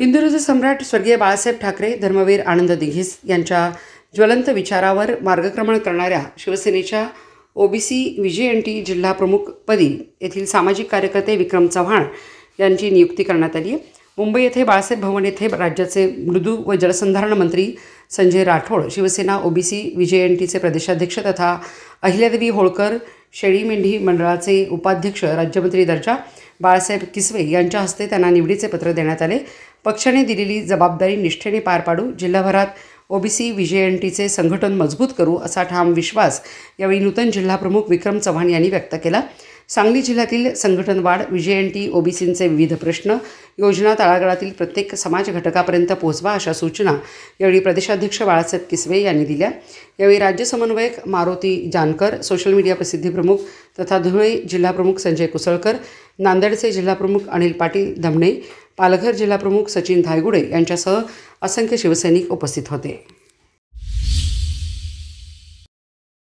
हिंदुत्व सम्राट स्वर्गीय बाळासाहेब ठाकरे, धर्मवीर आनंद दिघीस यांच्या ज्वलंत विचारावर मार्गक्रमण करणाऱ्या शिवसेनेच्या ओबीसी व्हीजेएनटी जिल्हा प्रमुखपदी येथील सामाजिक कार्यकर्ते विक्रम चव्हाण यांची नियुक्ती करण्यात आली आहे। मुंबई येथे बाळासाहेब भवन येथे राज्याचे मृदू व जलसंधारण मंत्री संजय राठोड, शिवसेना ओबीसी व्हीजेएनटीचे प्रदेशाध्यक्ष तथा अहिल्यादेवी होळकर शेळी मेंढी मंडळाचे उपाध्यक्ष राज्यमंत्री दर्जा बाळासाहेब किसवे यांच्या हस्ते त्यांना निवडीचे पत्र देण्यात आले। पक्षाने दिलेली जबाबदारी निष्ठेने पार पाडू, जिल्हाभरात ओबीसी व्हीजेएनटीचे संघटन मजबूत करू असा ठाम विश्वास यावेळी नूतन जिल्हाप्रमुख विक्रम चव्हाण यांनी व्यक्त केला। सांगली जिल्ह्यातील संघटन वाढ, व्हीजेएनटी, ओबीसींचे विविध प्रश्न, योजना तळागाळातील प्रत्येक समाज घटकापर्यंत पोहोचवा अशा सूचना यावेळी प्रदेशाध्यक्ष बाळासाहेब किसवे यांनी दिल्या। यावेळी राज्य समन्वयक मारुती जानकर, सोशल मीडिया प्रसिद्धी प्रमुख तथा धुळे जिल्हाप्रमुख संजय कुसळकर, नांदेडचे जिल्हाप्रमुख अनिल पाटील धमणे, पालघर जिल्हाप्रमुख सचिन धायगुडे यांच्यासह असंख्य शिवसैनिक उपस्थित होते।